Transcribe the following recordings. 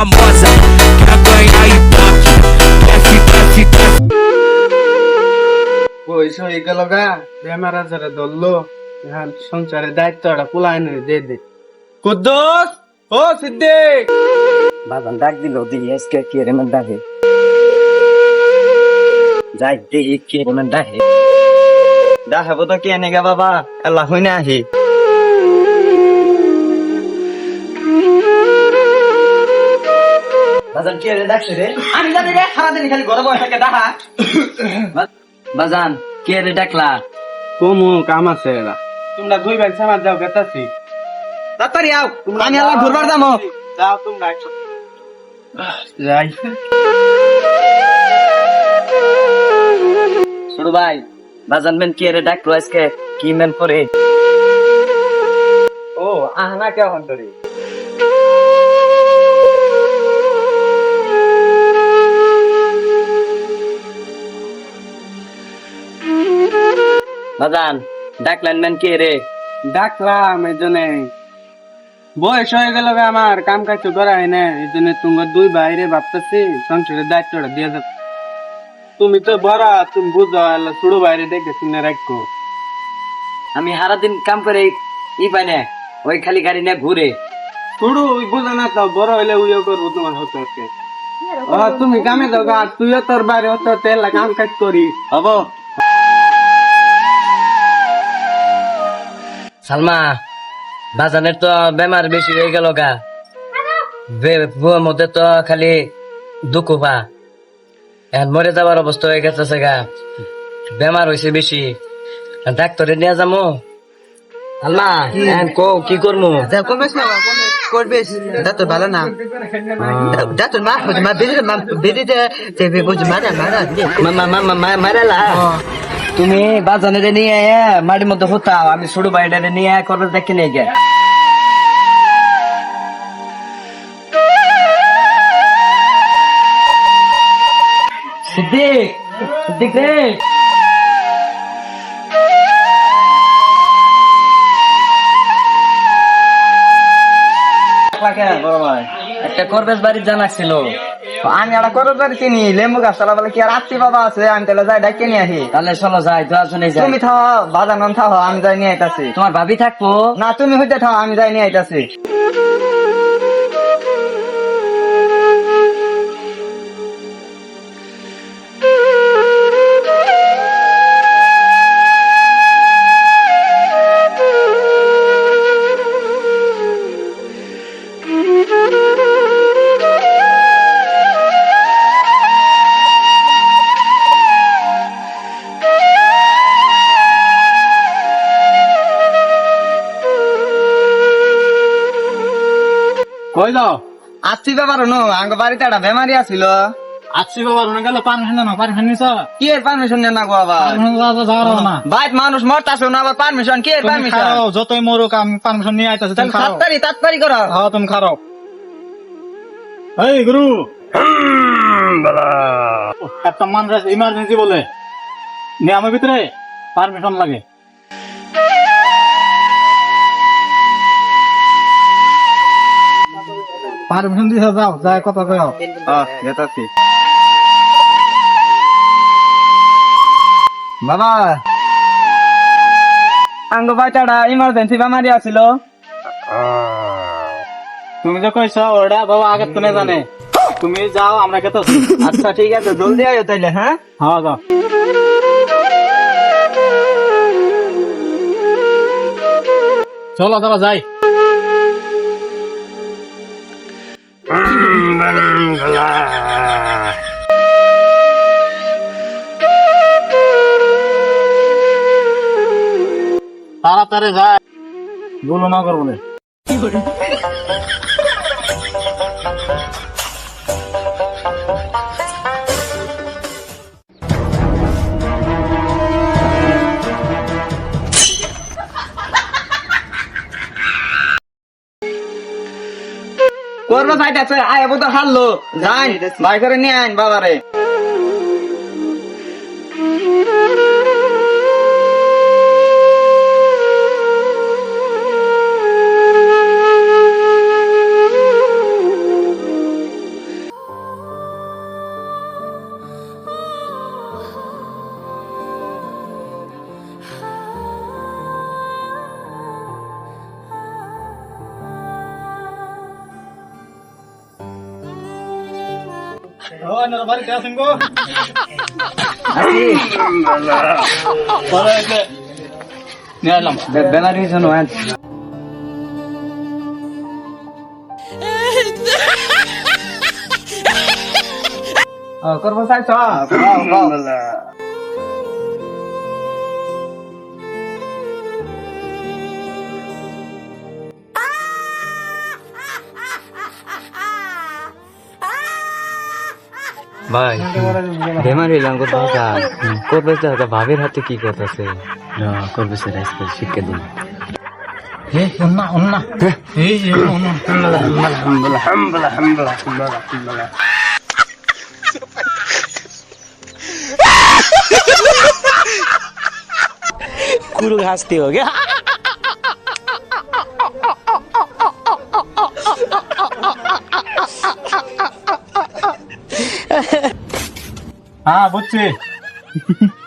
famosa, quer ganhar ibope, quer. পয়সা হয়ে গেল গা বেমার আজারে ধরলো এখন সংসারের দায়িত্বটা পুলাইনে দিয়ে দে কুদ্দুস ও সিদ্দিক বাজান ডাক দিল দিই আজকে কে রে মান ডাকে যাই দেখি কে রে মান ডাকে ডাকাবো তো কে নেগা বাবা আল্লাহ হইনা আহি বাজান কে রে ডাকছে রে আমি জানি রে সারাদিন খালি ঘরে বসে থাকে ডাকা বাজান কে রে ডাকলা কমু কাম আছে এরা তোমরা দুই ভাই সমাজ যাও গেতাছি তাড়াতাড়ি আও আমি আল্লাহ ঘুরবার যাবো যাও তোমরা যাই ছোট ভাই বাজান মেন কে রে ডাকলো আজকে কি মেন করে ও আহনা কেমন তোরে বাজান ডাকলেন মেন কে রে ডাকলাম এই জন্য বয়স হয়ে গেল গা আমার কাম কাজ করা হয় না এই জন্য তোমার দুই বাইরে ভাবতেছি সংসারের দায়িত্বটা দিয়ে যাবে তুমি তো বড় তুমি বুঝো ছোট বাইরে দেখে শুনে রাখো আমি সারাদিন কাম করে ই পাই না ওই খালি গাড়ি নিয়ে ঘুরে ছোট ওই বুঝো না তো বড় হইলে উইও করবো তোমার হতে তুমি কামে যাও গা তুইও তোর বাইরে হতে তেল কাম কাজ করি হব সালমা বাজানের তো বেমার বেশি হয়ে গেল গা বুয়ার মধ্যে তো খালি দুঃখ পা এখন মরে যাবার অবস্থা হয়ে গেছে গা বেমার হয়েছে বেশি ডাক্তারে নিয়ে যাবো সালমা এখন কো কি করবো কমেছ না করবেস ডাক্তার ভালো না ডাক্তার মা বেরিতে বুঝ মারালা তুমি বাজানের নিয়ে মাটির মধ্যে হতাও আমি ছোট ভাইটারে নিয়ে করবে দেখে নিয়ে গে সিদ্দিক সিদ্দিক রে একটা করবেশ বাড়ির জানা ছিল আমি একটা করবেশ বাড়ি চিনি লেম্বু গাছ চালা বলে কি আর আত্মীয় বাবা আছে আমি তাহলে যাই ডাকে নিয়ে আসি তাহলে চলো যাই তো শুনে যাই তুমি থাও বাজার থাও আমি যাই নিয়ে আইতাছি তোমার ভাবি থাকবো না তুমি হইতে থাও আমি যাই নিয়ে আইতাছি কই যাও আসছি ব্যাপার নো আঙ্গ বাড়িতে একটা বেমারি আছিল আসছি বাবা রুনে গেল পারমিশন না পারমিশন নিছ কি এর পারমিশন নেন না গো আবার না বাইত মানুষ মরতাছে না আবার পারমিশন কি এর পারমিশন যতই মরুক আমি পারমিশন নিয়ে আইতাছি তুমি খাও তাড়াতাড়ি করো হ্যাঁ তুমি খাও এই গুরু একটা মানুষ ইমার্জেন্সি বলে নিয়মের ভিতরে পারমিশন লাগে পারমিশন দিয়ে যাও যায় কথা কয় যেতাছি বাবা আঙ্গ বাচ্চাটা ইমার্জেন্সি বেমারি আছিল তুমি যে কইছো ওটা বাবা আগে তো না জানে তুমি যাও আমরা কে তো আচ্ছা ঠিক আছে জলদি আইও তাইলে হ্যাঁ হ্যাঁ যাও চলো দাদা যাই তাড়াতাড়ি যায় গুলো না করবো না করবো যাইতেছে আয় তো হারলো যাই ভাই করে নিয়ে আইন বাবারে বেমার হয়েছে নয় করবো চাইছ ভাই বেমার হইলাম কোথাও করবে ভাবের হাতে কি করতেছে করবে স্যার আজকে শিক্ষা দিন कुरु हंसते हो गया হ্যাঁ বুঝছি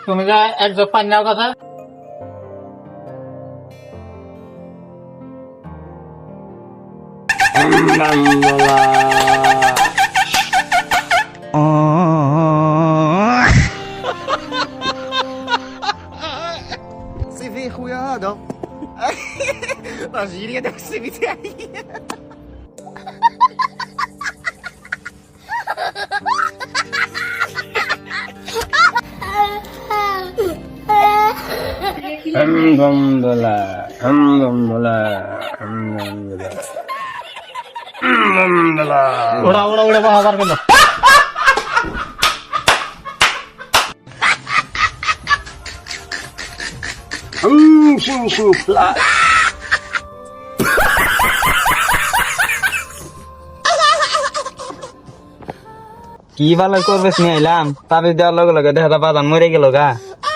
তুমি যা এক জগ পানি নেওয়ার কথা سيفي خويا هذا رجيلي هذاك السيفي تاعي ওড়া ওড়া ওড়া বাহার গেল কি ভালো করবে নিয়ে আইলাম তাবিজ দেওয়ার লগে লগে দেখা বাদান মরে গেল গা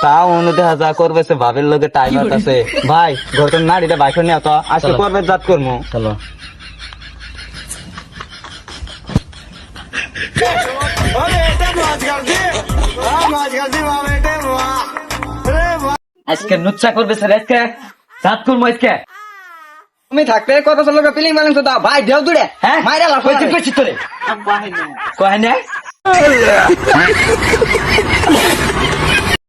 তাও অনু দেখা যা করবে ভাবের লগে টাইম আছে ভাই ঘরটার নাড়িটা বাইক নিয়ে তো আজকে করবে জাত করবো চলো আজকে নুচ্ছা করবে স্যার আজকে জাত করবো আজকে তুমি থাকতে কত লোক ফিলিং ব্যালেন্স দাও ভাই দেও দূরে হ্যাঁ মাইরা লাভ কইছি কইছি তোরে কয় না